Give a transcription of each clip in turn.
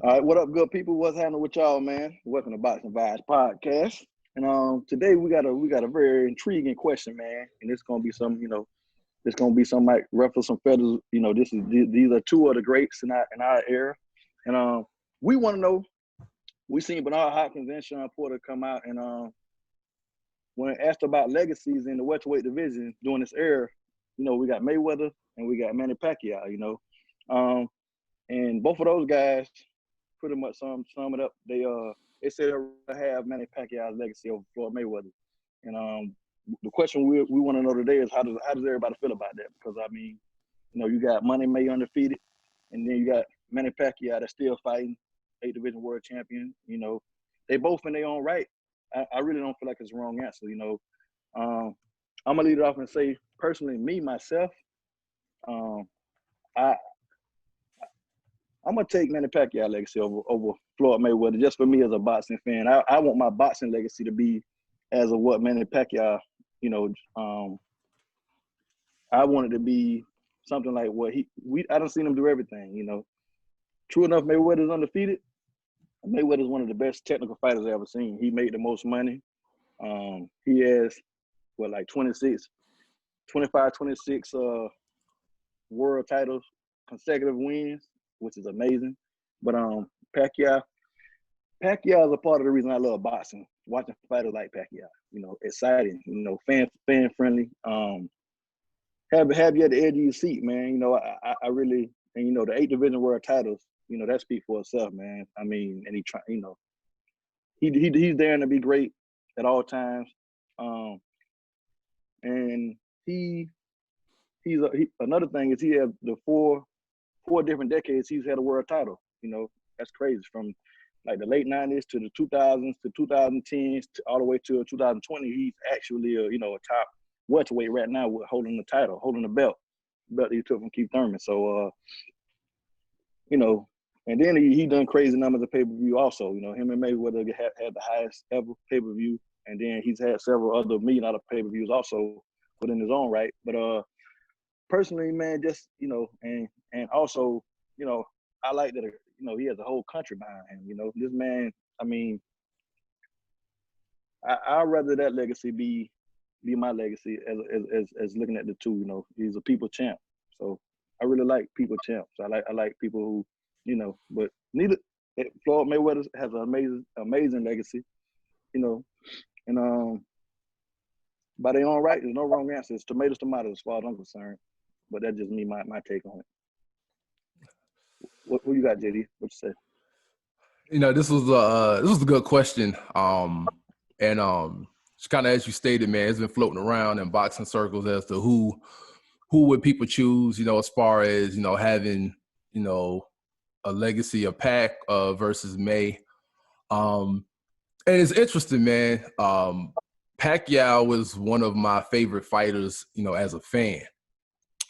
All right, what up, good people? What's happening with y'all, man? Welcome to Boxing Vibes Podcast. And today we got a very intriguing question, man. And it's gonna be some, it's gonna be some like ruffle some feathers. These are two of the greats in our era. And we want to know. We seen Bernard Hopkins and Sean Porter come out and when asked about legacies in the welterweight division during this era, we got Mayweather and we got Manny Pacquiao. And both of those guys pretty much sum it up. They said they have Manny Pacquiao's legacy over Floyd Mayweather. And the question we want to know today is how does everybody feel about that? Because I mean, you got Money May undefeated, and then you got Manny Pacquiao that's still fighting, 8 division world champion. They both in their own right. I really don't feel like it's the wrong answer. I'm gonna lead it off and say personally, me myself, um, I I'm gonna take Manny Pacquiao legacy over Floyd Mayweather just for me as a boxing fan. I want my boxing legacy to be as of what Manny Pacquiao, you know, um, I want it to be something like what I don't seen him do everything. True enough, Mayweather's undefeated. Mayweather's one of the best technical fighters I've ever seen. He made the most money. He has like 26, 25, 26 world titles, consecutive wins, which is amazing. But Pacquiao, Pacquiao is a part of the reason I love boxing. Watching fighters like Pacquiao, exciting, fan friendly. Have you at the edge of your seat, man. I really, and the 8 division world titles, that speaks for itself, man. I mean, and he's there to be great at all times. Um, and another thing is he have the four different decades he's had a world title. That's crazy, from like the late 90s to the 2000s to 2010s to all the way to 2020. He's actually a top welterweight right now with holding the title, holding the belt that he took from Keith Thurman. So you know, and then he done crazy numbers of pay-per-view also. Him and Mayweather had the highest ever pay-per-view, and then he's had several other million-dollar pay-per-views also within his own right. But personally, man, just and also, I like that. He has a whole country behind him. This man. I mean, I'd rather that legacy be my legacy as looking at the two. He's a people champ, so I really like people champs. I like people who, but neither Floyd Mayweather has an amazing legacy. You know, and by their own right, there's no wrong answer. It's tomatoes, tomatoes, as far as I'm concerned. But that's just me, my take on it. What you got, JD? What you say? This was a good question. It's kind of as you stated, man, it's been floating around in boxing circles as to who would people choose, as far as, having, a legacy of Pac versus May. And it's interesting, man. Pacquiao was one of my favorite fighters, as a fan.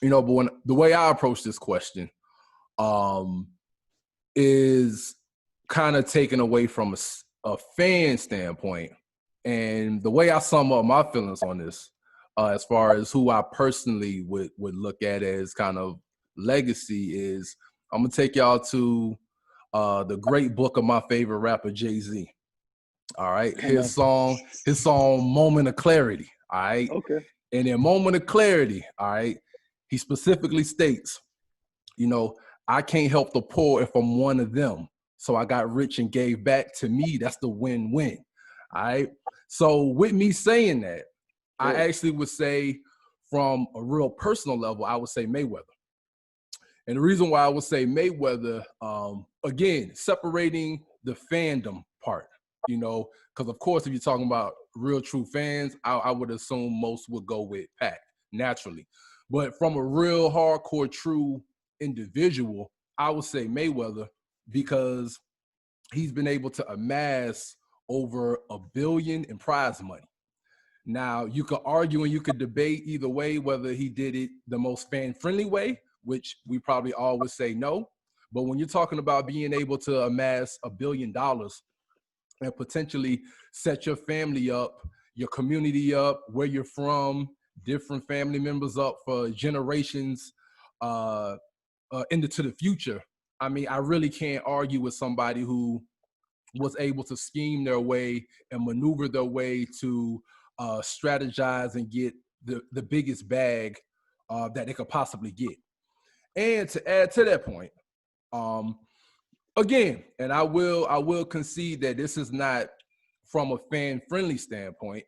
But the way I approach this question is kind of taken away from a fan standpoint. And the way I sum up my feelings on this, as far as who I personally would look at as kind of legacy, is I'm going to take y'all to the great book of my favorite rapper, Jay-Z. All right. His song, Moment of Clarity. All right. Okay. And in Moment of Clarity, all right, he specifically states, I can't help the poor if I'm one of them. So I got rich and gave back. To me, that's the win-win. All right. So with me saying that, I actually would say, from a real personal level, I would say Mayweather. And the reason why I would say Mayweather, again, separating the fandom part, because of course, if you're talking about real true fans, I would assume most would go with Pac naturally. But from a real hardcore true individual, I would say Mayweather, because he's been able to amass over $1 billion in prize money. Now, you could argue and you could debate either way whether he did it the most fan-friendly way, which we probably all would say no. But when you're talking about being able to amass $1 billion and potentially set your family up, your community up, where you're from, different family members up for generations into the future, I mean, I really can't argue with somebody who was able to scheme their way and maneuver their way to strategize and get the biggest bag that they could possibly get. And to add to that point, again, and I will concede that this is not from a fan friendly standpoint,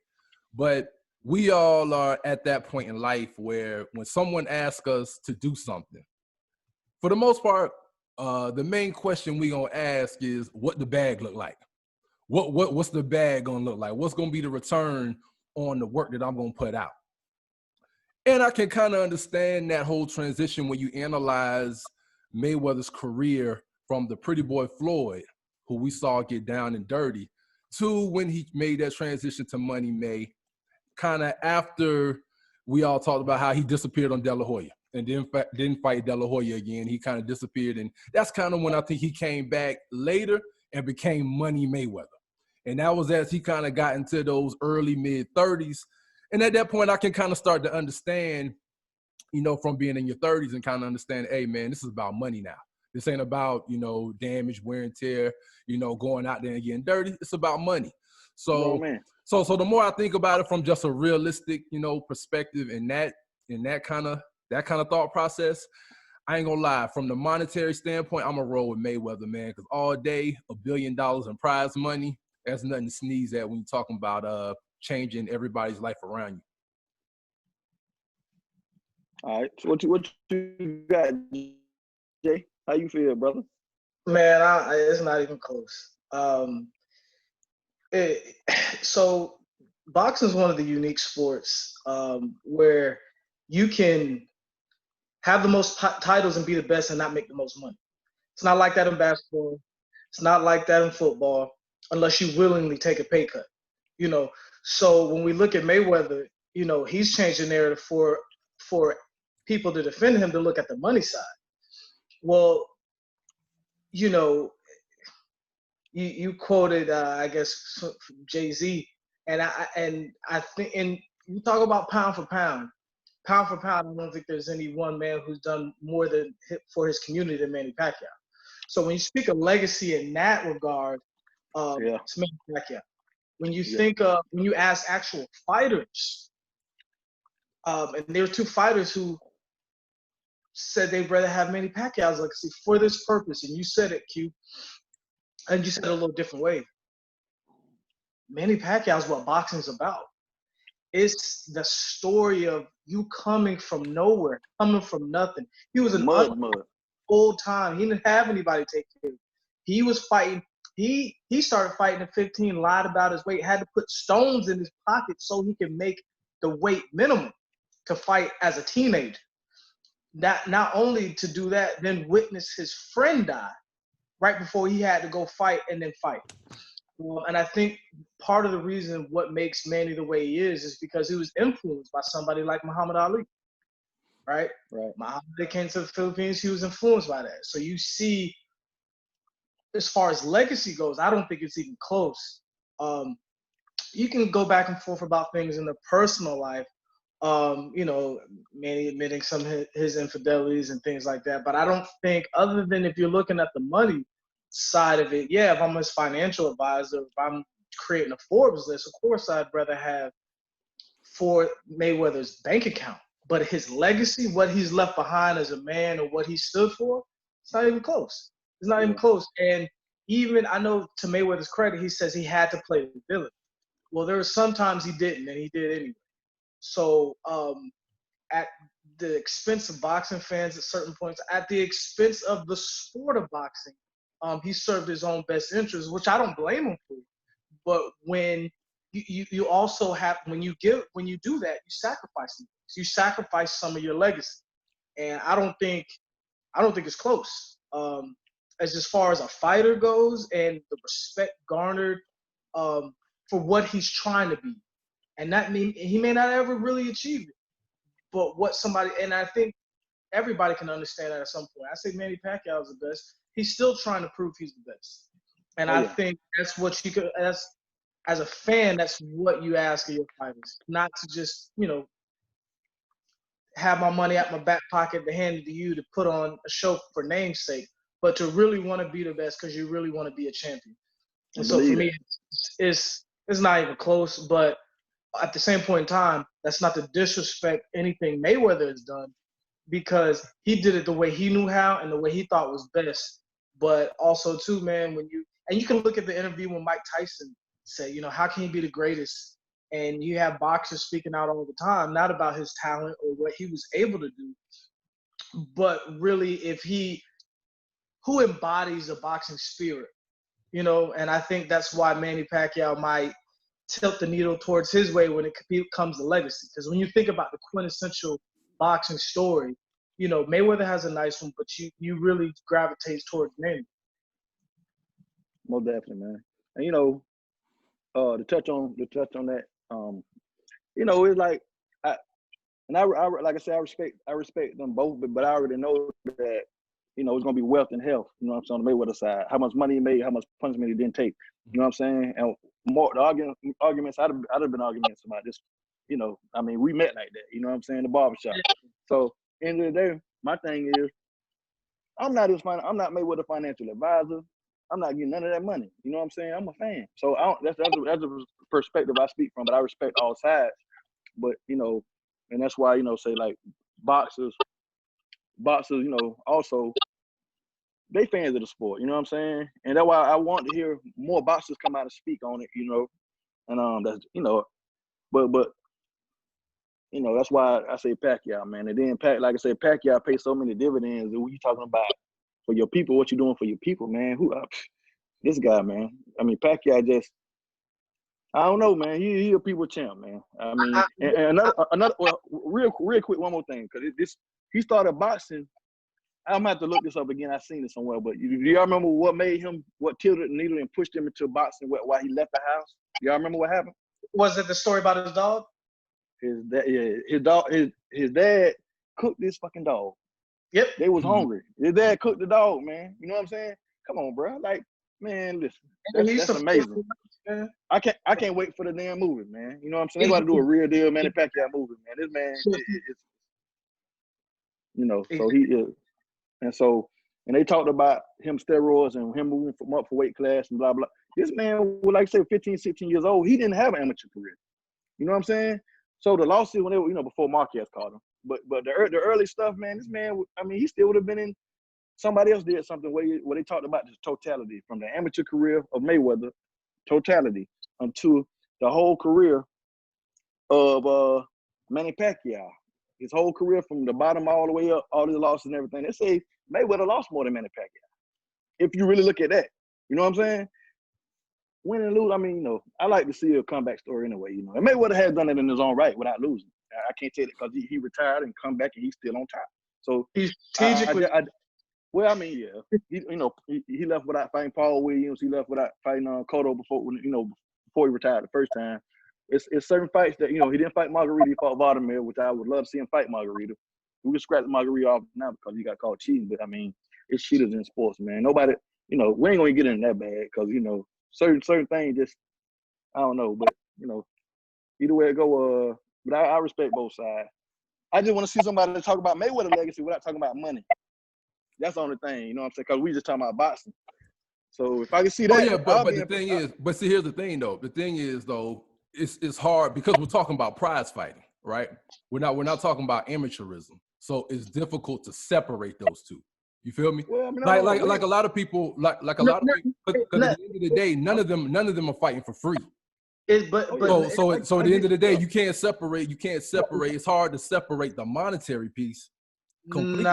but we all are at that point in life where when someone asks us to do something, for the most part, the main question we gonna ask is what the bag look like. What's the bag gonna look like? What's gonna be the return on the work that I'm gonna put out? And I can kind of understand that whole transition when you analyze Mayweather's career from the pretty boy Floyd, who we saw get down and dirty, to when he made that transition to Money May, kind of after we all talked about how he disappeared on De La Hoya and didn't fight De La Hoya again. He kind of disappeared. And that's kind of when I think he came back later and became Money Mayweather. And that was as he kind of got into those early mid-30s. And at that point, I can kind of start to understand, you know, from being in your 30s and kind of understand, hey, man, this is about money now. This ain't about, you know, damage, wear and tear, you know, going out there and getting dirty. It's about money. So, so the more I think about it from just a realistic, you know, perspective in that kind of thought process, I ain't gonna lie. From the monetary standpoint, I'm gonna roll with Mayweather, man, because all day, $1 billion in prize money, that's nothing to sneeze at when you're talking about changing everybody's life around you. All right. So what you got, Jay? How you feel, brother? Man, it's not even close. So boxing is one of the unique sports where you can have the most titles and be the best and not make the most money. It's not like that in basketball. It's not like that in football, unless you willingly take a pay cut. You know, so when we look at Mayweather, you know, he's changed the narrative for people to defend him to look at the money side. Well, you know, you quoted I guess Jay-Z, and I think, and you talk about pound for pound, I don't think there's any one man who's done more than for his community than Manny Pacquiao. So when you speak of legacy in that regard, it's Manny Pacquiao. When you think of, when you ask actual fighters, and there were two fighters who said they'd rather have Manny Pacquiao's legacy for this purpose, and you said it, Q, and you said it a little different way. Manny Pacquiao is what boxing's about. It's the story of you coming from nowhere, coming from nothing. He was an old time. He didn't have anybody to take care of. He was fighting. He started fighting at 15, lied about his weight, had to put stones in his pocket so he could make the weight minimum to fight as a teenager. Not only to do that, then witness his friend die right before he had to go fight and then fight. And I think part of the reason what makes Manny the way he is because he was influenced by somebody like Muhammad Ali, right? Muhammad came to the Philippines, he was influenced by that. So you see, as far as legacy goes, I don't think it's even close. You can go back and forth about things in the personal life, you know, Manny admitting some of his infidelities and things like that. But I don't think, other than if you're looking at the money side of it, if I'm his financial advisor, if I'm creating a Forbes list, of course I'd rather have for Mayweather's bank account. But his legacy, what he's left behind as a man or what he stood for, it's not even close. It's not even close. And even, I know to Mayweather's credit, he says he had to play the villain. Well, there were some times he didn't, and he did anyway. So at the expense of boxing fans at certain points, at the expense of the sport of boxing, he served his own best interests, which I don't blame him for. But when you also have, when you do that, you sacrifice some things. You sacrifice some of your legacy, and I don't think it's close. As far as a fighter goes, and the respect garnered for what he's trying to be, and that mean he may not ever really achieve it, but what somebody, and I think everybody can understand that at some point. I say Manny Pacquiao is the best. He's still trying to prove he's the best, and I think that's what you could. As a fan, that's what you ask of your fighters, not to just, you know, have my money out my back pocket to hand it to you to put on a show for namesake, but to really want to be the best because you really want to be a champion. And I so for believe me, it's not even close. But at the same point in time, that's not to disrespect anything Mayweather has done, because he did it the way he knew how and the way he thought was best. But also too, man, you can look at the interview when Mike Tyson said, you know, how can he be the greatest? And you have boxers speaking out all the time, not about his talent or what he was able to do, but really who embodies a boxing spirit, you know? And I think that's why Manny Pacquiao might tilt the needle towards his way when it comes to legacy. Because when you think about the quintessential boxing story, you know, Mayweather has a nice one, but you really gravitate towards Manny. most definitely, man. And you know, to touch on that, you know, it's like I like I said, I respect them both, but I already know that, you know, it's gonna be wealth and health. You know what I'm saying? On the Mayweather side, how much money he made, how much punishment he didn't take. You know what I'm saying? And more the arguments I'd have been arguments about this. You know, I mean, we met like that. You know what I'm saying? The barbershop. So end of the day, my thing is, I'm not Mayweather financial advisor. I'm not getting none of that money. You know what I'm saying? I'm a fan. So that's a perspective I speak from, but I respect all sides. But you know, and that's why, you know, say like boxers, you know, also they fans of the sport. You know what I'm saying? And that's why I want to hear more boxers come out and speak on it. You know, and that's, you know, but you know, that's why I say Pacquiao, man. And then like I said, Pacquiao pays so many dividends. And when you talking about for your people, what you doing for your people, man? This guy, man. I mean, Pacquiao just, I don't know, man. He a people champ, man. I mean, and another well, real quick, one more thing, because he started boxing. I'm gonna have to look this up again. I seen it somewhere, but do y'all remember what tilted the needle and pushed him into boxing? Why he left the house? Y'all remember what happened? Was it the story about his dog? His dad cooked this fucking dog. Yep. They was hungry. His dad cooked the dog, man. You know what I'm saying? Come on, bro. Like, man, listen. That's amazing. I can't wait for the damn movie, man. You know what I'm saying? They got to do a real deal Manny Pacquiao movie, man. This man, it's, you know, so he is. And they talked about him steroids and him moving from up for weight class and blah, blah. This man was, like I said, 15, 16 years old. He didn't have an amateur career. You know what I'm saying? So the lawsuit, when they were, you know, before Marquez caught him. But the early stuff, man, this man, I mean, he still would have been in, somebody else did something where they talked about the totality from the amateur career of Mayweather, totality, unto the whole career of Manny Pacquiao. His whole career from the bottom all the way up, all his losses and everything. They say Mayweather lost more than Manny Pacquiao. If you really look at that, you know what I'm saying? Win and lose, I mean, you know, I like to see a comeback story anyway, you know. And Mayweather has done it in his own right without losing. I can't tell it because he retired and come back and he's still on top. So he's strategically. Well, I mean, yeah, he left without fighting Paul Williams. He left without fighting Cotto before he retired the first time. It's certain fights that, you know, he didn't fight Margarita. He fought Vladimir, which I would love to see him fight Margarita. We can scratch Margarita off now because he got called cheating. But I mean, it's cheaters in sports, man. Nobody, you know, we ain't gonna get in that bad because, you know, certain things just, I don't know. But you know, either way it go, but I respect both sides. I just want to see somebody talk about Mayweather legacy without talking about money. That's the only thing, you know what I'm saying? Because we just talking about boxing. So if I can see that, yeah, but the thing is, but see, here's the thing though. The thing is though, it's hard because we're talking about prize fighting, right? We're not talking about amateurism. So it's difficult to separate those two. You feel me? Well, I mean, like a lot of people, like a lot of people, because at the end of the day, none of them are fighting for free. So at the end of the day, you can't separate. It's hard to separate the monetary piece completely.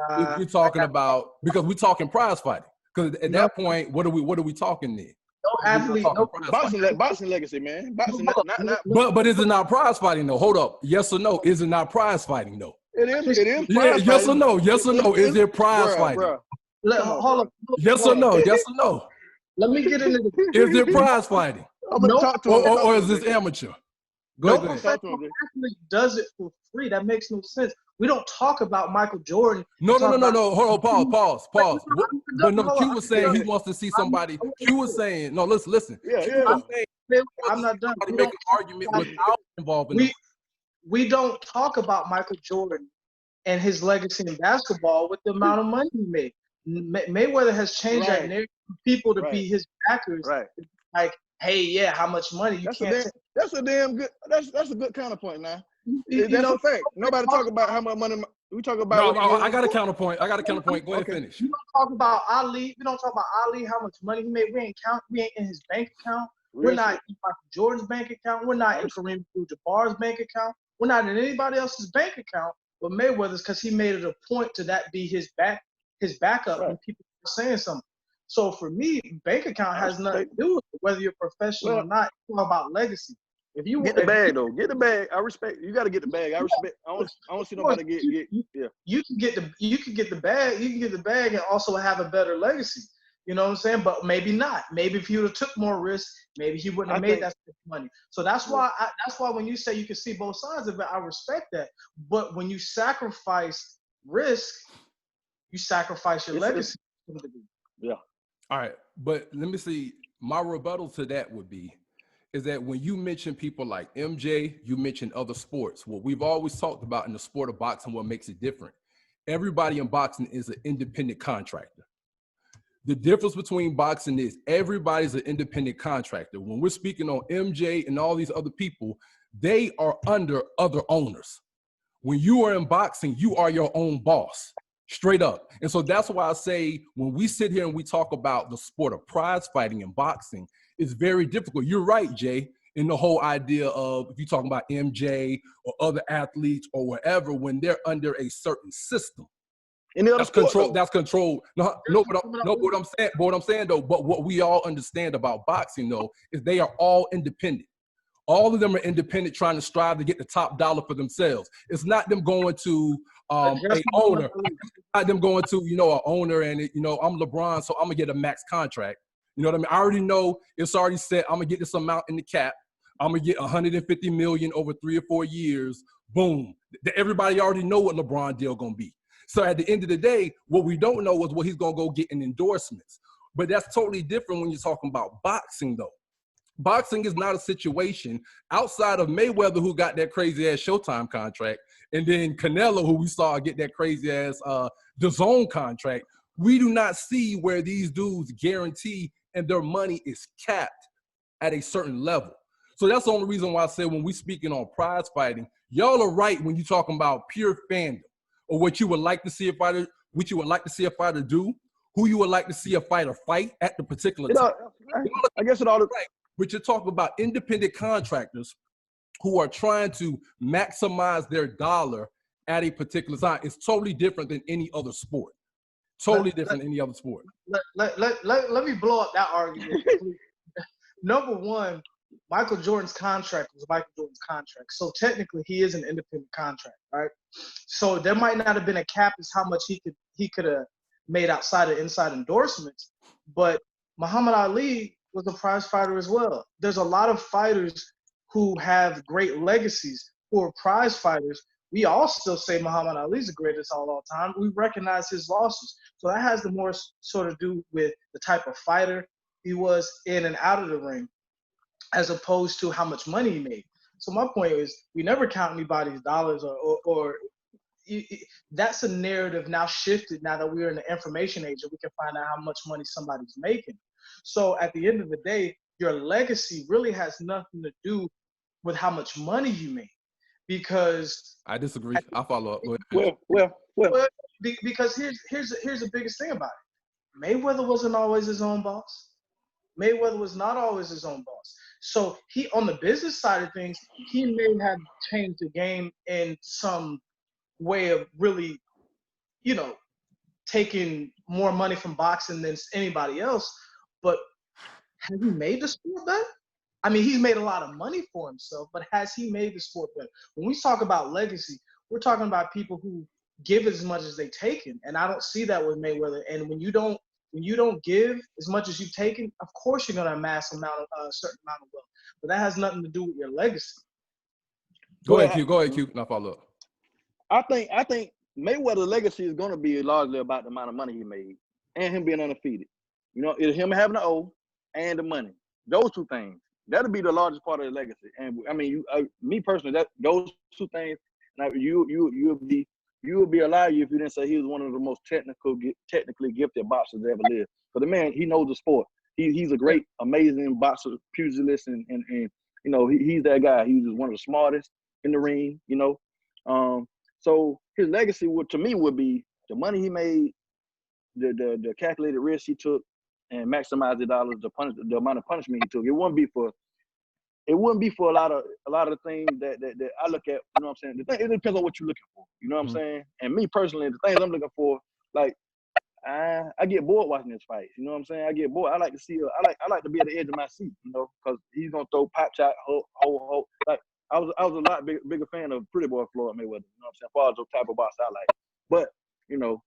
If you're talking about, because we're talking prize fighting. Because at that point, what are we talking then? Boxing legacy, man. Boxing, But is it not prize fighting though? Hold up. Yes or no? Is it not prize fighting though? It is. Yeah. Yes or no? Yes or no? Is it prize fighting? Hold up. Yes or no? Yes or no? Let me get into this. Is it prize fighting? Or is this amateur? No professional athlete does it for free. That makes no sense. We don't talk about Michael Jordan. No. Hold on. Pause. But no, Q was saying he wants to see somebody. Q was saying, no, listen. Yeah. I'm not done. To make an argument without involving. We don't talk about Michael Jordan and his legacy in basketball with the amount of money he made. Mayweather has changed that Right. narrative for people to Right. be his backers. Right. Like, hey, yeah, how much money? You That's can't a say, damn good. That's a good counterpoint now. you That's know, a fact. Nobody talk about how much money. We talk about No, what he did. I got a counterpoint. Go ahead and Okay. finish. we don't talk about Ali. We don't talk about Ali, how much money he made. We ain't in his bank account. We're Real not shit. in Michael Jordan's bank account. We're not in Kareem Abdul-Jabbar's bank account. We're not in anybody else's bank account but Mayweather's, because he made it a point to that be his backup when people are saying something. So for me, bank account has nothing to do with it, whether you're professional or not. It's all about legacy. If you get the bag though, get the bag. I respect. You got to get the bag. I respect. I don't see nobody get. Yeah. You can get the bag. You can get the bag and also have a better legacy. You know what I'm saying? But maybe not. Maybe if he would have took more risk, maybe he wouldn't have made that money. So that's why when you say you can see both sides of it, I respect that. But when you sacrifice risk, you sacrifice your legacy. Yeah. All right, but let me see. My rebuttal to that would be is that when you mention people like MJ, you mention other sports. What we've always talked about in the sport of boxing, what makes it different. Everybody in boxing is an independent contractor. The difference between boxing is everybody's an independent contractor. When we're speaking on MJ and all these other people, they are under other owners. When you are in boxing, you are your own boss, straight up. And so that's why I say when we sit here and we talk about the sport of prize fighting and boxing, it's very difficult. You're right, Jay, in the whole idea of if you're talking about MJ or other athletes or whatever, when they're under a certain system. That's control. That's control. But what I'm saying though, but what we all understand about boxing though, is they are all independent. All of them are independent, trying to strive to get the top dollar for themselves. It's not them going to an owner. It's not them going to, an owner and, I'm LeBron, so I'm going to get a max contract. You know what I mean? I already know it's already set. I'm going to get this amount in the cap. I'm going to get 150 million over 3 or 4 years. Boom. Everybody already know what LeBron deal going to be. So at the end of the day, what we don't know is what he's going to go get in endorsements. But that's totally different when you're talking about boxing, though. Boxing is not a situation outside of Mayweather, who got that crazy ass Showtime contract, and then Canelo, who we saw get that crazy ass DAZN contract. We do not see where these dudes guarantee and their money is capped at a certain level. So that's the only reason why I say when we speaking on prize fighting, y'all are right when you're talking about pure fandom or what you would like to see a fighter, what you would like to see a fighter do, who you would like to see a fighter fight at the particular time. I guess it all. Right. But you're talking about independent contractors who are trying to maximize their dollar at a particular time. It's totally different than any other sport. Totally different than any other sport. Let me blow up that argument. Number one, Michael Jordan's contract was Michael Jordan's contract. So technically he is an independent contract, right? So there might not have been a cap as how much he could have made outside of inside endorsements, but Muhammad Ali was a prize fighter as well. There's a lot of fighters who have great legacies who are prize fighters. We all still say Muhammad Ali's the greatest of all time. We recognize his losses. So that has the more sort of do with the type of fighter he was in and out of the ring, as opposed to how much money he made. So my point is, we never count anybody's dollars or that's a narrative now shifted now that we're in the information age and we can find out how much money somebody's making. So at the end of the day, your legacy really has nothing to do with how much money you make, because I disagree. I'll follow up. Go ahead. Well. Because here's the biggest thing about it. Mayweather wasn't always his own boss. Mayweather was not always his own boss. So he, on the business side of things, he may have changed the game in some way of really, taking more money from boxing than anybody else. But has he made the sport better? I mean, he's made a lot of money for himself, but has he made the sport better? When we talk about legacy, we're talking about people who give as much as they taken, and I don't see that with Mayweather. And when you don't give as much as you've taken, of course you're gonna amass a certain amount of wealth. But that has nothing to do with your legacy. Go ahead, Q. And I'll follow up. I think Mayweather's legacy is gonna be largely about the amount of money he made and him being undefeated. It's him having the O and the money. Those two things. That'll be the largest part of the legacy. And I mean, me personally, that those two things. Now you'll be you would be a liar if you didn't say he was one of the most technically gifted boxers that ever lived. Because the man, he knows the sport. He's a great, amazing boxer, pugilist, and you know, he's that guy. He's one of the smartest in the ring, you know. So his legacy to me would be the money he made, the calculated risk he took, and maximize the dollars, the amount of punishment he took. It wouldn't be for a lot of things that I look at. You know what I'm saying? It depends on what you're looking for. You know what I'm saying? And me personally, the things I'm looking for, like I get bored watching this fight. You know what I'm saying? I get bored. I like to see. I like to be at the edge of my seat. You know, because he's gonna throw pop shot, ho. Like I was a lot bigger fan of Pretty Boy Floyd Mayweather. You know what I'm saying? As far as the type of box I like. But you know,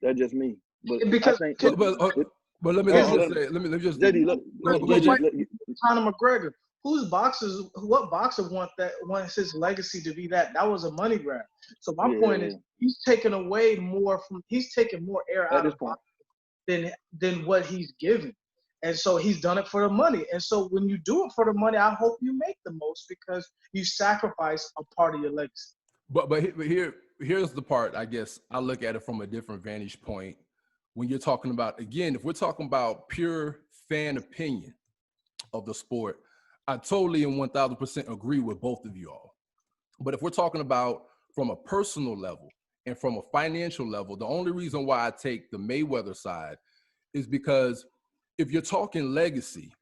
that's just me. But because I think. But let me just JD, look, Conor McGregor. What boxer wants his legacy to be that? That was a money grab. So my point is, he's taking more air out of boxing than what he's given. And so he's done it for the money. And so when you do it for the money, I hope you make the most because you sacrifice a part of your legacy. But here's the part, I guess I look at it from a different vantage point. When you're talking about, again, if we're talking about pure fan opinion of the sport, I totally and 1000% agree with both of you all. But if we're talking about from a personal level and from a financial level, the only reason why I take the Mayweather side is because if you're talking legacy,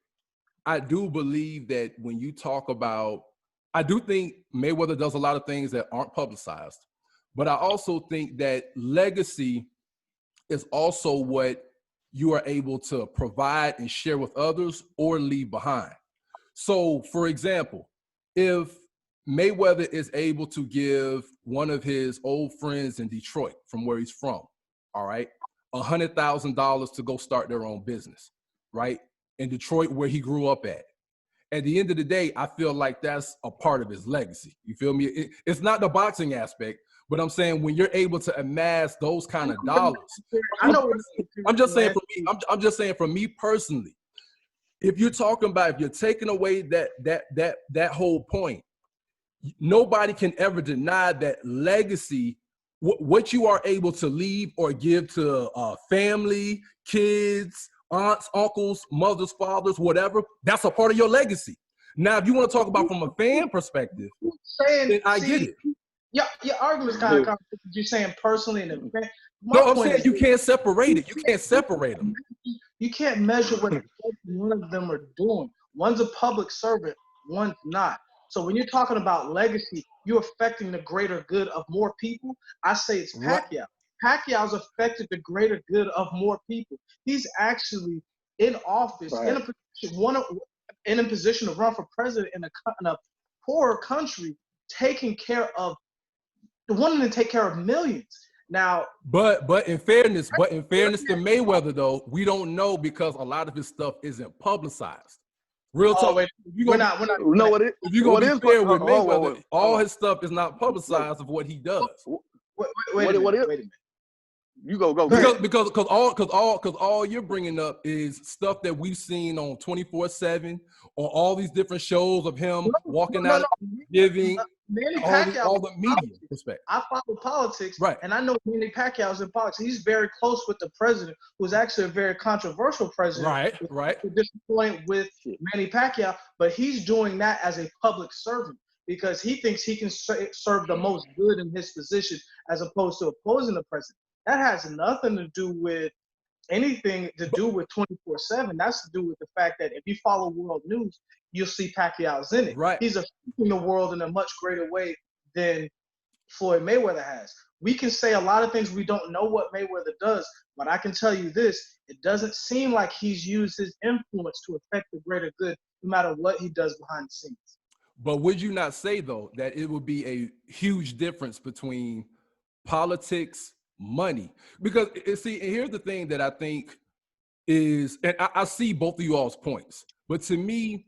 I do believe that when you talk about, I do think Mayweather does a lot of things that aren't publicized, but I also think that legacy is also what you are able to provide and share with others or leave behind. So, for example, if Mayweather is able to give one of his old friends in Detroit, from where he's from, all right, $100,000 to go start their own business, right, in Detroit where he grew up at the end of the day, I feel like that's a part of his legacy. You feel me? It's not the boxing aspect, but I'm saying when you're able to amass those kind of dollars, I'm just saying for me personally, if you're talking about, if you're taking away that whole point, nobody can ever deny that legacy, what you are able to leave or give to family, kids, aunts, uncles, mothers, fathers, whatever, that's a part of your legacy. Now, if you want to talk about from a fan perspective, then I get it. Yeah, your argument is kind of complicated. You're saying personally and fan. No, I'm saying you can't separate it. You can't separate them. You can't measure what one of them are doing. One's a public servant, one's not. So when you're talking about legacy, you're affecting the greater good of more people. I say it's Pacquiao. Pacquiao's affected the greater good of more people. He's actually in office, in a position to run for president in a poorer country, wanting to take care of millions. Now, but in fairness to Mayweather, though, we don't know because a lot of his stuff isn't publicized. Real talk. If you're gonna be fair with Mayweather, all his stuff is not publicized of what he does. Wait a minute. You go. Because all you're bringing up is stuff that we've seen on 24/7 on all these different shows of him walking out, giving Manny Pacquiao, all the media perspective. I follow politics, right? And I know Manny Pacquiao's in politics. He's very close with the president, who's actually a very controversial president. Right. To disappoint with Manny Pacquiao, but he's doing that as a public servant because he thinks he can serve the most good in his position as opposed to opposing the president. That has nothing to do with anything to do with 24/7. That's to do with the fact that if you follow world news, you'll see Pacquiao's in it. Right. He's affecting the world in a much greater way than Floyd Mayweather has. We can say a lot of things. We don't know what Mayweather does, but I can tell you this: it doesn't seem like he's used his influence to affect the greater good, no matter what he does behind the scenes. But would you not say, though, that it would be a huge difference between politics, money? Because see, and here's the thing that I think is, and I see both of you all's points, but to me,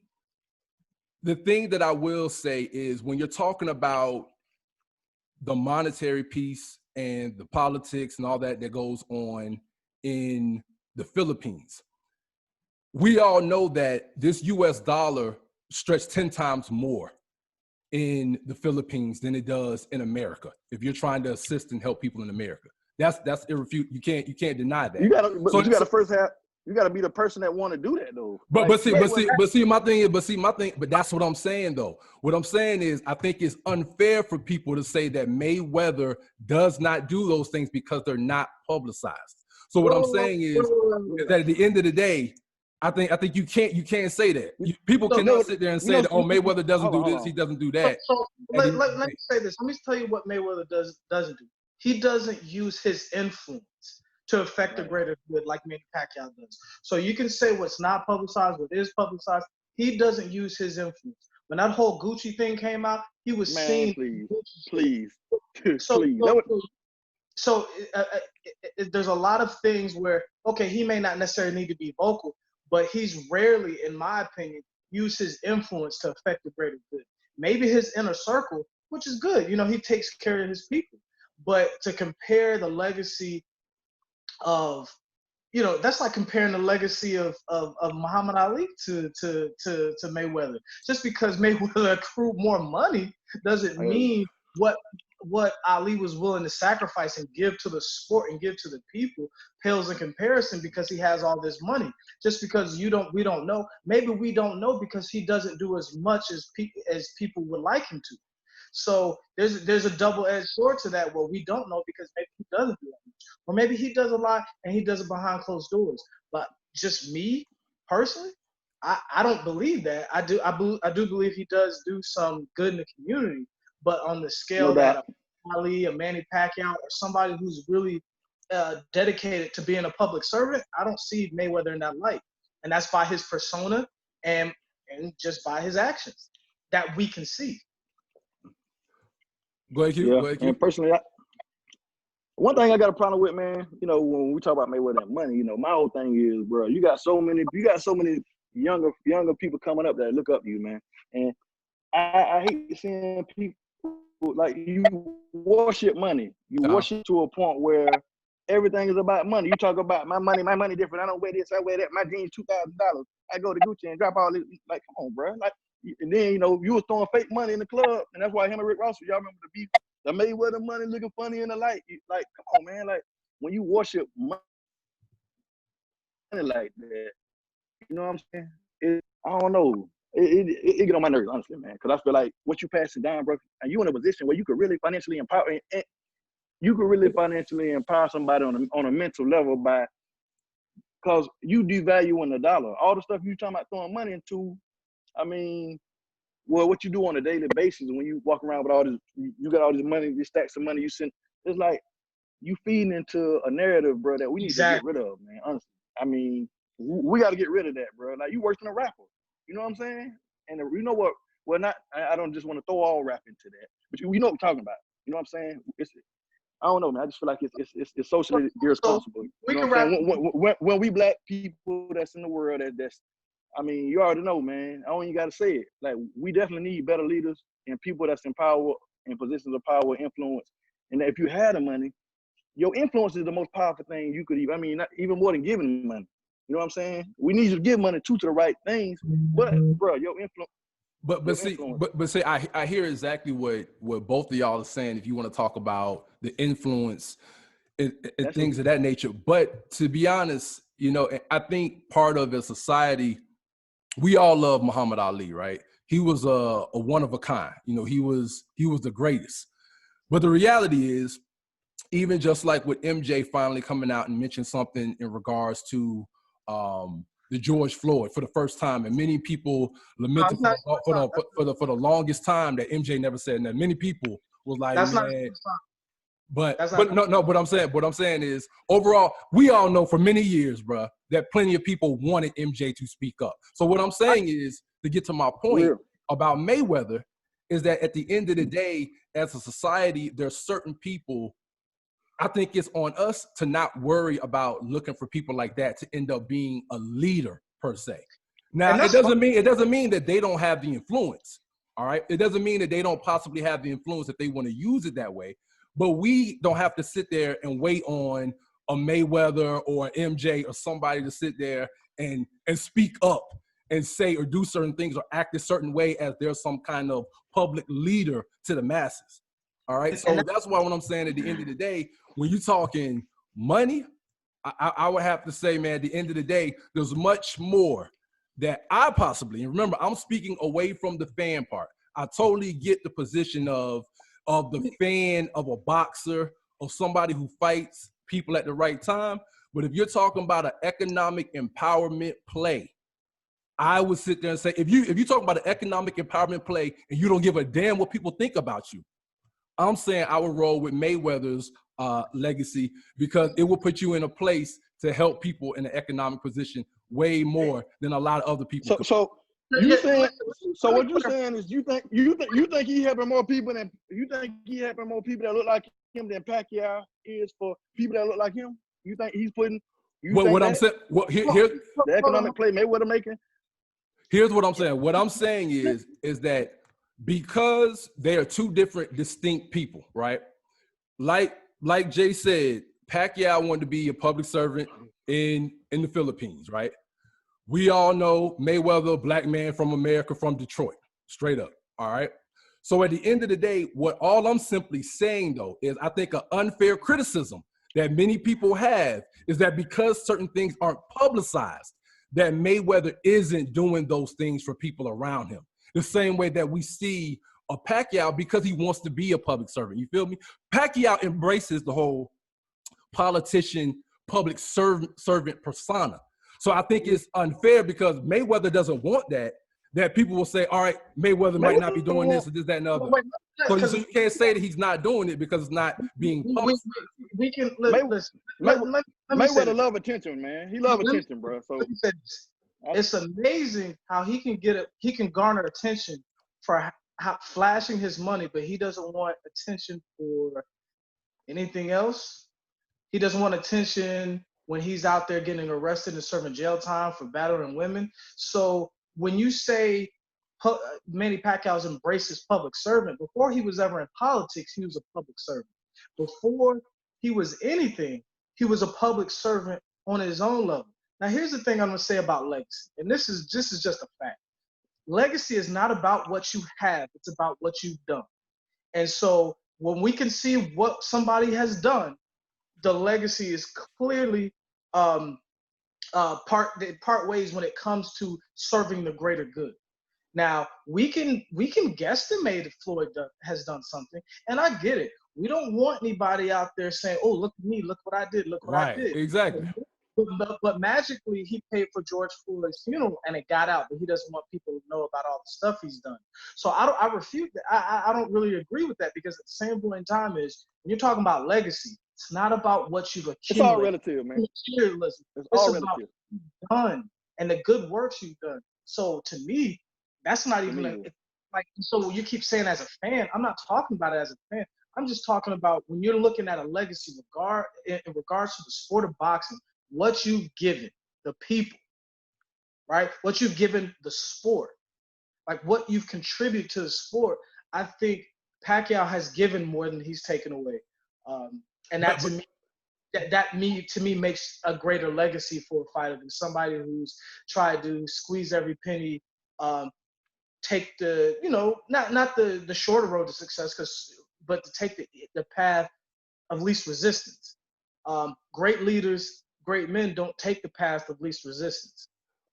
the thing that I will say is when you're talking about the monetary piece and the politics and all that goes on in the Philippines, we all know that this US dollar stretched 10 times more in the Philippines than it does in America. If you're trying to assist and help people in America, that's irrefutable. You can't deny that. You gotta first have. You gotta be the person that want to do that though. But my thing is, but that's what I'm saying though. What I'm saying is, I think it's unfair for people to say that Mayweather does not do those things because they're not publicized. So what I'm saying is that at the end of the day, I think you can't say that. People cannot sit there and say that, oh, Mayweather doesn't do this, he doesn't do that. So let me say this. Let me tell you what Mayweather doesn't do. He doesn't use his influence to affect the greater good like Manny Pacquiao does. So you can say what's not publicized, what is publicized. He doesn't use his influence. When that whole Gucci thing came out, he was seen. Please. So there's a lot of things where, okay, he may not necessarily need to be vocal, but he's rarely, in my opinion, used his influence to affect the greater good. Maybe his inner circle, which is good. You know, he takes care of his people. But to compare the legacy of, you know, that's like comparing the legacy of Muhammad Ali to Mayweather. Just because Mayweather accrued more money doesn't mean what Ali was willing to sacrifice and give to the sport and give to the people pales in comparison because he has all this money. Just because we don't know. Maybe we don't know because he doesn't do as much as people would like him to. So there's a double-edged sword to that where we don't know because maybe he doesn't do that much. Or maybe he does a lot and he does it behind closed doors. But just me personally, I don't believe that. I do believe he does do some good in the community, but on the scale that Ali, a Manny Pacquiao, or somebody who's really dedicated to being a public servant, I don't see Mayweather in that light. And that's by his persona and just by his actions that we can see. Go ahead, Q. Yeah. Go ahead, Q. And personally, one thing I got a problem with, man, you know, when we talk about Mayweather and money, you know, my whole thing is, bro, you got so many younger people coming up that look up to you, man. And I hate seeing people like you worship money. You worship to a point where everything is about money. You talk about my money different. I don't wear this, I wear that. My jeans $2,000. I go to Gucci and drop all this. Like, come on, bro. Like, and then, you know, you was throwing fake money in the club, and that's why him and Rick Ross, y'all remember the beef, the Mayweather money looking funny in the light. Like, come on, man. Like, when you worship money like that, you know what I'm saying? I don't know. It get on my nerves, honestly, man. Because I feel like what you passing down, bro, and you in a position where you could really financially empower, and you could really financially empower somebody on a mental level because you devaluing the dollar. All the stuff you talking about throwing money into, I mean, well, what you do on a daily basis when you walk around with all this, you got all this money, these stacks of money you send, it's like you feeding into a narrative, bro, that we need to get rid of, man, honestly. I mean, we got to get rid of that, bro. Like, you worse than a rapper. You know what I'm saying? And you know what? Well, I don't just want to throw all rap into that, but you know what we're talking about. You know what I'm saying? I don't know, man. I just feel like it's socially irresponsible. You know what I'm saying? When we black people that's in the world, that's I mean, you already know, man. I don't even got to say it. Like, we definitely need better leaders and people that's in power, in positions of power, influence. And if you had the money, your influence is the most powerful thing you could even, I mean, not even more than giving money. You know what I'm saying? We need you to give money to the right things, but, bro, your influence. But see, I hear exactly what both of y'all are saying if you want to talk about the influence and things of that nature. But to be honest, you know, I think part of a society, we all love Muhammad Ali, right? He was a one of a kind. You know, he was the greatest. But the reality is, even just like with MJ finally coming out and mentioned something in regards to the George Floyd for the first time, and many people lamented for the longest time that MJ never said that. Many people was like, man. But what I'm saying is, overall, we all know for many years, bro, that plenty of people wanted MJ to speak up. So what I'm saying is, to get to my point about Mayweather, is that at the end of the day, as a society, there's certain people. I think it's on us to not worry about looking for people like that to end up being a leader per se. Now, it doesn't mean that they don't have the influence. All right, it doesn't mean that they don't possibly have the influence if they want to use it that way. But we don't have to sit there and wait on a Mayweather or an MJ or somebody to sit there and speak up and say or do certain things or act a certain way as there's some kind of public leader to the masses. All right. So that's why when I'm saying at the end of the day, when you're talking money, I would have to say, man, at the end of the day, there's much more that I possibly, and remember, I'm speaking away from the fan part. I totally get the position of the fan, of a boxer, of somebody who fights people at the right time. But if you're talking about an economic empowerment play, I would sit there and say, if you talk about an economic empowerment play and you don't give a damn what people think about you, I'm saying I would roll with Mayweather's legacy, because it will put you in a place to help people in an economic position way more than a lot of other people. So you saying? So what you saying is you think he helping more people that look like him than Pacquiao is for people that look like him? You think he's putting? I'm saying, the economic play Mayweather making. Here's what I'm saying. What I'm saying is that because they are two different, distinct people, right? Like Jay said, Pacquiao wanted to be a public servant in the Philippines, right? We all know Mayweather, black man from America, from Detroit, straight up, all right? So at the end of the day, what all I'm simply saying, though, is I think an unfair criticism that many people have is that because certain things aren't publicized, that Mayweather isn't doing those things for people around him. The same way that we see a Pacquiao, because he wants to be a public servant. You feel me? Pacquiao embraces the whole politician, public servant persona. So I think it's unfair because Mayweather doesn't want that people will say, all right, Mayweather might not be doing this or this, that, and the other. So you can't say that he's not doing it because it's not being public. We can Mayweather love attention, man. He love attention, bro. So it's amazing how he can garner attention for flashing his money, but he doesn't want attention for anything else. He doesn't want attention when he's out there getting arrested and serving jail time for battering women. So when you say Manny Pacquiao's embraces public servant, before he was ever in politics, he was a public servant. Before he was anything, he was a public servant on his own level. Now, here's the thing I'm going to say about legacy, and this is just a fact. Legacy is not about what you have, it's about what you've done. And so when we can see what somebody has done, the legacy is clearly part ways when it comes to serving the greater good. Now, we can guesstimate if Floyd has done something, and I get it. We don't want anybody out there saying, oh, look at me, look what I did, look what I did. Exactly. But magically, he paid for George Floyd's funeral, and it got out. But he doesn't want people to know about all the stuff he's done. So I refute that. I don't really agree with that, because at the same point in time is when you're talking about legacy, it's not about what you've accumulated. It's all relative, man. It's all relative. About what you've done and the good works you've done. So to me, that's not even like. So you keep saying as a fan, I'm not talking about it as a fan. I'm just talking about when you're looking at a legacy in regards to the sport of boxing. What you've given the people, right? What you've given the sport, like what you've contributed to the sport. I think Pacquiao has given more than he's taken away, and that to me makes a greater legacy for a fighter than somebody who's tried to squeeze every penny, take the not the shorter road to success, but to take the path of least resistance. Great leaders. Great men don't take the path of least resistance.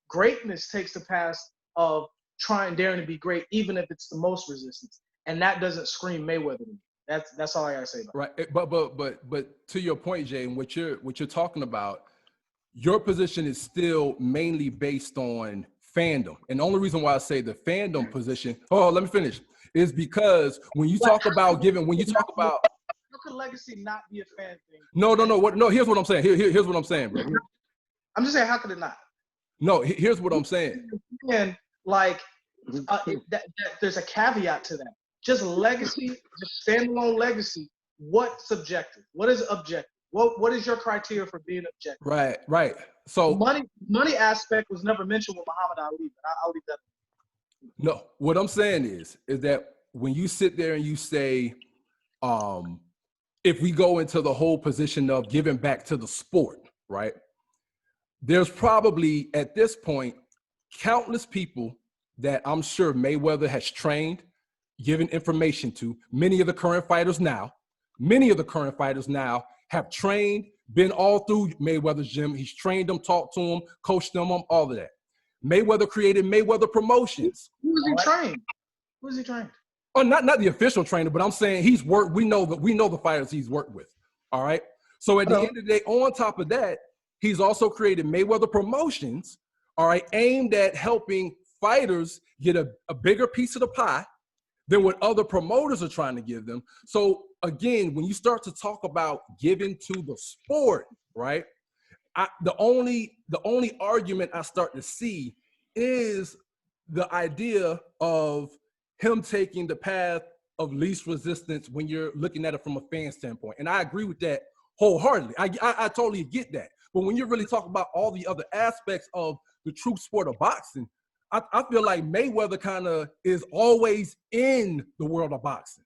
Greatness takes the path of daring to be great, even if it's the most resistance. And that doesn't scream Mayweather to me. That's all I gotta say about it. Right. But to your point, Jay, and what you're talking about, your position is still mainly based on fandom. And the only reason why I say the fandom position, let me finish, is because when you talk about how could legacy not be a fan thing? No. Here's what I'm saying. Here's what I'm saying, bro. I'm just saying, how could it not? No, here's what I'm saying. And there's a caveat to that. Just legacy, just standalone legacy. What's subjective? What is objective? What is your criteria for being objective? Right. So money aspect was never mentioned with Muhammad Ali, but I'll leave that. No, what I'm saying is that when you sit there and you say, if we go into the whole position of giving back to the sport, right? There's probably at this point countless people that I'm sure Mayweather has trained, given information to. Many of the current fighters now have trained, been all through Mayweather's gym. He's trained them, talked to them, coached them, all of that. Mayweather created Mayweather Promotions. Who was he trained? Who was he trained? Oh, not the official trainer, but I'm saying he's worked. We know the fighters he's worked with. All right. So at the end of the day, on top of that, he's also created Mayweather Promotions, all right, aimed at helping fighters get a bigger piece of the pie than what other promoters are trying to give them. So again, when you start to talk about giving to the sport, right, the only argument I start to see is the idea of him taking the path of least resistance when you're looking at it from a fan standpoint. And I agree with that wholeheartedly. I totally get that. But when you really talk about all the other aspects of the true sport of boxing, I feel like Mayweather kind of is always in the world of boxing.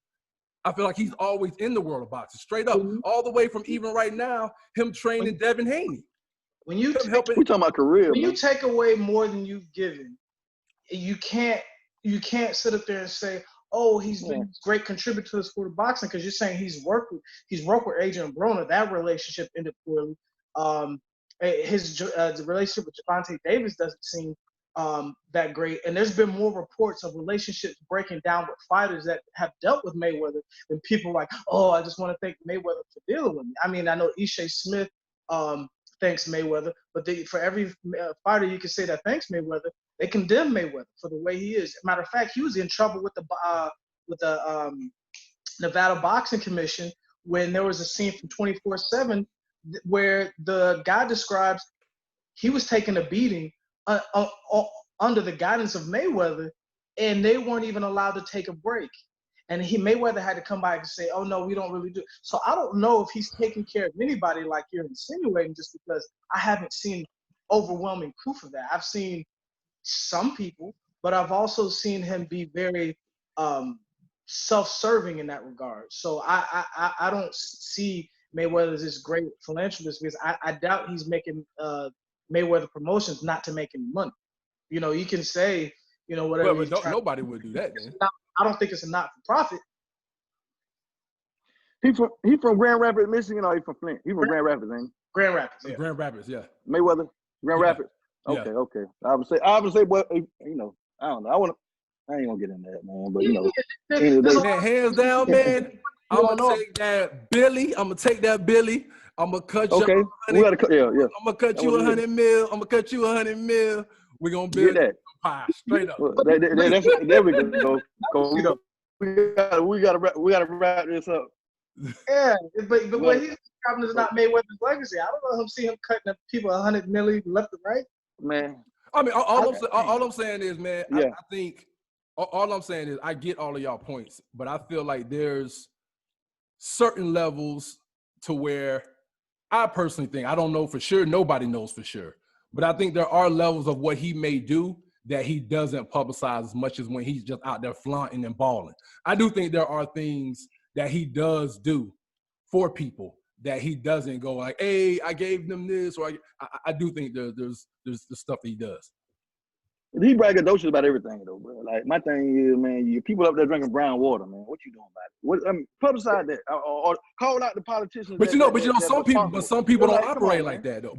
I feel like he's always in the world of boxing, straight up, all the way from even right now, him training Devin Haney. When you we talking about career, when man. you take away more than you've given, you can't sit up there and say, oh, he's been a great contributor to the sport of boxing, because you're saying he's worked with Adrian Broner. That relationship ended poorly. His the relationship with Gervonta Davis doesn't seem that great. And there's been more reports of relationships breaking down with fighters that have dealt with Mayweather than people like, oh, I just want to thank Mayweather for dealing with me. I mean, I know Ishe Smith thanks Mayweather, but for every fighter you can say that thanks Mayweather, they condemn Mayweather for the way he is. Matter of fact, he was in trouble with the Nevada Boxing Commission when there was a scene from 24/7 where the guy describes he was taking a beating under the guidance of Mayweather, and they weren't even allowed to take a break. And Mayweather had to come back and say, oh, no, we don't really do. So I don't know if he's taking care of anybody like you're insinuating, just because I haven't seen overwhelming proof of that. I've seen some people, but I've also seen him be very self-serving in that regard. So I don't see Mayweather as this great philanthropist, because I doubt he's making Mayweather Promotions not to make any money. You know, you can say, you know, whatever. But nobody would do that, then. I don't think it's a not-for-profit. He from Grand Rapids, Michigan, or he from Flint? He from Grand Rapids, ain't he? Grand Rapids, yeah. Grand Rapids, yeah. Mayweather, Grand Rapids. Okay, Yeah. okay. I would say, but you know, I don't know. I ain't gonna get in that, man. But you know, Man, hands down, man. I'm gonna take that Billy. I'm gonna cut you. Okay, we gotta cut. Yeah. I'm gonna cut you 100 mil. I'm gonna cut you 100 mil. We're gonna build that pie straight up. There we go. We gotta wrap this up. Yeah, but what he's describing is not Mayweather's legacy. I don't know him see him cutting up people 100 million left and right. Man, I mean, all I'm saying is, man, yeah. I think all I'm saying is I get all of y'all points, but I feel like there's certain levels to where I personally think, I don't know for sure, nobody knows for sure, but I think there are levels of what he may do that he doesn't publicize as much as when he's just out there flaunting and balling. I do think there are things that he does do for people that he doesn't go like, hey, I gave them this, or I do think there's the stuff that he does. He braggadocious about everything, though, bro. Like, my thing is, man, you people up there drinking brown water, man. What you doing about it? I mean, publicize that, or call out the politicians. But some people don't operate like that, though.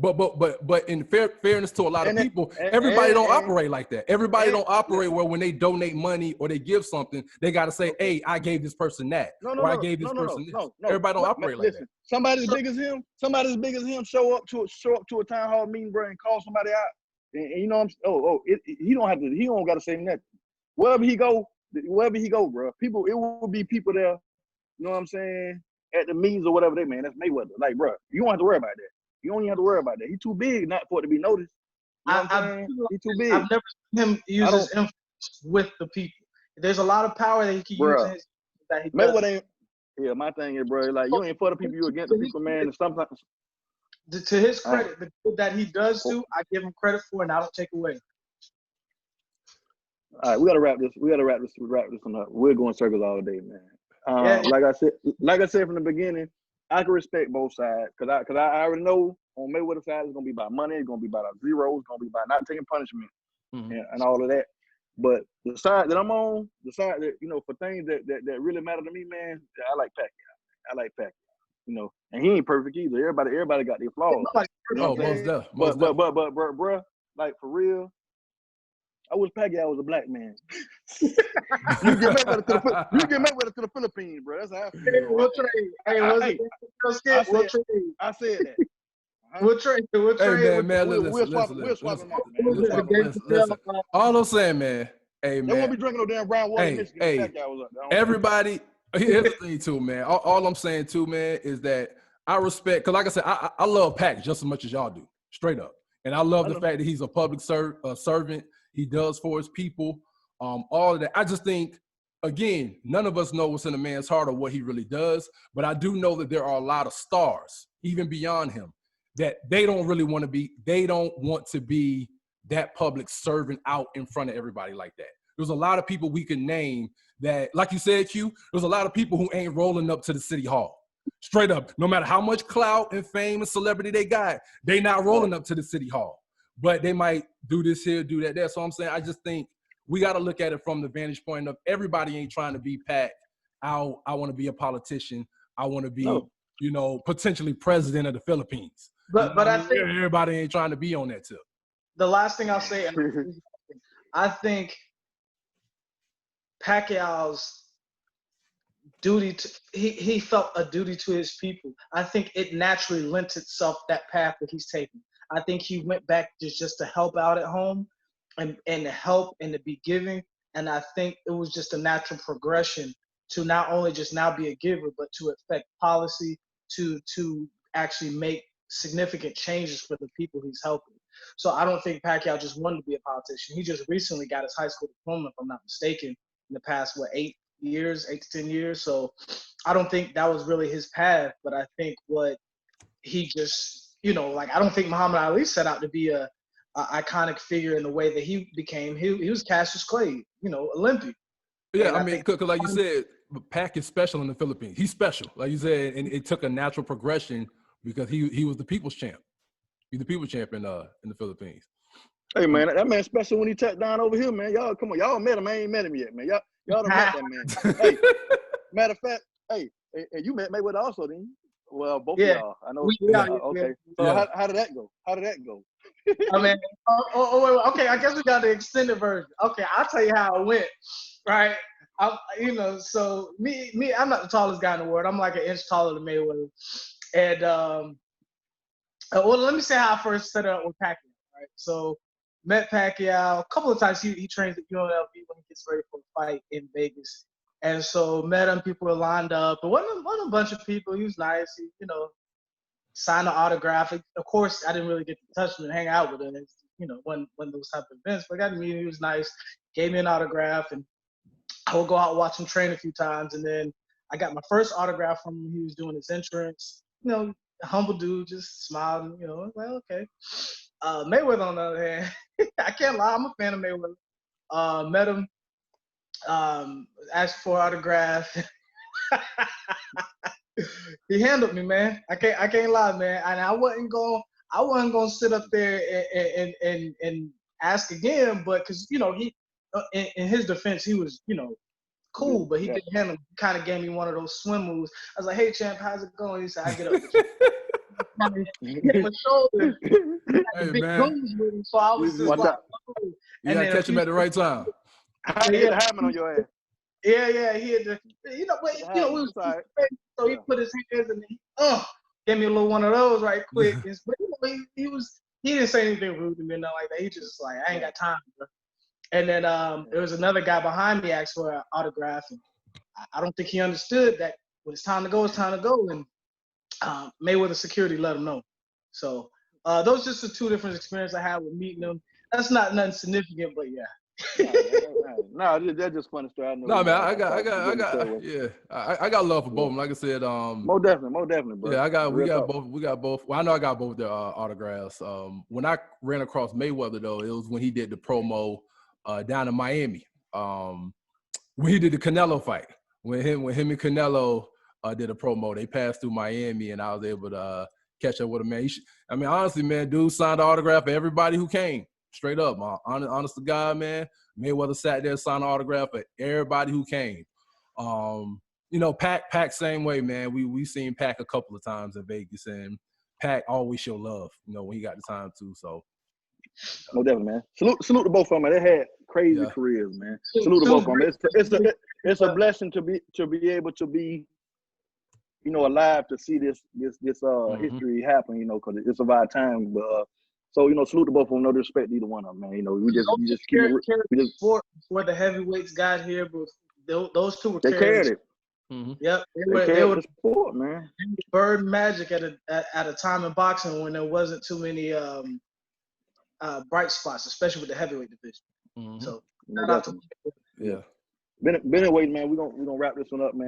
But in fairness to a lot of people, everybody don't operate like that. Everybody don't operate where when they donate money or they give something, they got to say, hey, I gave this person that, or I gave this person this. No. Everybody don't operate like that. Somebody as big as him, show up to a town hall meeting, bro, and call somebody out. And you know what I'm saying? He don't gotta say nothing. Wherever he go, bro. People, it will be people there, you know what I'm saying, at the meetings or whatever they, man. That's Mayweather. Like, bro, you don't have to worry about that. You don't even have to worry about that. He's too big not for it to be noticed. You know what I'm saying? He's too big. I've never seen him use his influence with the people. There's a lot of power that he can use that he does. Mayweather ain't, yeah, my thing is, bro, like, you ain't for the people, you against the people, man, and sometimes. To his credit, the good that he does do, I give him credit for, and I don't take away. All right, we gotta wrap this one up. We're going circles all day, man. Like I said from the beginning, I can respect both sides because I already know on Mayweather's side it's gonna be about money, it's gonna be about a zero, it's gonna be about not taking punishment. and all of that. But the side that I'm on, the side that, for things that really matter to me, man, I like Pacquiao. I like Pacquiao. And he ain't perfect either. Everybody got their flaws. You know what I'm saying? But bruh, like for real, I wish Pacquiao was a black man. You get Mayweather to the Philippines, bro. That's how I feel. We'll trade. Hey, I said that. We'll trade. Hey, man, listen. All I'm saying, man. Hey, man. They won't be drinking no damn brown water in Michigan. Hey, everybody. Here's the thing, too, man. All I'm saying, too, man, is that I respect, because like I said, I love Pac just as much as y'all do, straight up. And I love the fact that he's a public servant. He does for his people, all of that. I just think, again, none of us know what's in a man's heart or what he really does, but I do know that there are a lot of stars, even beyond him, that they don't want to be that public servant out in front of everybody like that. There's a lot of people we can name that, like you said, Q, there's a lot of people who ain't rolling up to the city hall. Straight up, no matter how much clout and fame and celebrity they got, they not rolling up to the city hall. But they might do this here, do that there. So I'm saying, I just think we got to look at it from the vantage point of everybody ain't trying to be Pac. I want to be a politician. I want to be, potentially president of the Philippines. But I think everybody ain't trying to be on that tip. The last thing I'll say, I think Pacquiao's duty he felt a duty to his people. I think it naturally lent itself that path that he's taking. I think he went back just to help out at home and to help and to be giving. And I think it was just a natural progression to not only just now be a giver, but to affect policy, to actually make significant changes for the people he's helping. So I don't think Pacquiao just wanted to be a politician. He just recently got his high school diploma, if I'm not mistaken, in the past, 8 to 10 years. So I don't think that was really his path, but I think what he just, I don't think Muhammad Ali set out to be a iconic figure in the way that he became. He was Cassius Clay, Olympic. Yeah, I mean, because like you said, Pac is special in the Philippines. He's special, like you said, and it took a natural progression because he was the people's champ. He's the people's champ in the Philippines. Hey man, that man's special when he touched down over here, man. Y'all, come on, y'all met him. I ain't met him yet, man. Y'all done met that man. Hey, matter of fact, hey, you met Mayweather also, didn't you? Well, both of y'all. I know. Okay. So how did that go? I mean, wait, okay. I guess we got the extended version. Okay, I'll tell you how it went. Right. So me, I'm not the tallest guy in the world. I'm like an inch taller than Mayweather. And well, let me say how I first set up with Pacquiao. Right. So met Pacquiao a couple of times. He trains at UNLV when he gets ready for a fight in Vegas. And so met him, people were lined up. But wasn't a bunch of people. He was nice. He, signed an autograph. Of course, I didn't really get to touch him and hang out with him. It's, one those type of events. But I got to meet him. He was nice. Gave me an autograph. And I would go out and watch him train a few times. And then I got my first autograph from him. He was doing his entrance. A humble dude, just smiled. And, I was like, okay. Mayweather, on the other hand, I can't lie. I'm a fan of Mayweather. Met him. Asked for an autograph. He handled me, man. I can't lie, man. And I wasn't gonna sit up there and ask again, but because he in his defense he was cool, but he didn't handle me. He kind of gave me one of those swim moves. I was like, hey champ, how's it going? He said, I get up with you. Hit my shoulder. Hey man. So I was just like, oh. You gotta catch him at the right time. How did it happen on your ass? Yeah, he had to, we was so he put his hands and he gave me a little one of those right quick. But he didn't say anything rude to me or nothing like that. He just like, I ain't got time, bro. And then there was another guy behind me asked for an autograph, and I don't think he understood that when it's time to go, it's time to go. And Mayweather security let him know. So those just the two different experiences I had with meeting them. That's not nothing significant, but yeah. No, that's just funny story. No, man, I got love for both of them. Like I said, more definitely, bro. Yeah, we got both. Well, I know I got both their autographs. When I ran across Mayweather though, it was when he did the promo down in Miami. When he did the Canelo fight, when him and Canelo did a promo, they passed through Miami, and I was able to catch up with him. Man, honestly, man, dude signed the autograph for everybody who came. Straight up, man. Honest to God, man. Mayweather sat there, signed an autograph for everybody who came. You know, Pac same way, man. We seen Pac a couple of times in Vegas, and Pac always show love, you know, when he got the time to. So, no, definitely, man. Salute to both of them. They had crazy careers, man. Salute to both of them. It's a blessing to be able to be, you know, alive to see this history happen, you know, because it's of our time. But so, you know, salute to both of them. No disrespect to either one of them, man. You know, we just keep it. Before the heavyweights got here, but those two were they carried it. Yep, they were the sport, man. Bird magic at a time in boxing when there wasn't too many bright spots, especially with the heavyweight division. So, shout out to Been a waiting, man. We're gonna wrap this one up, man.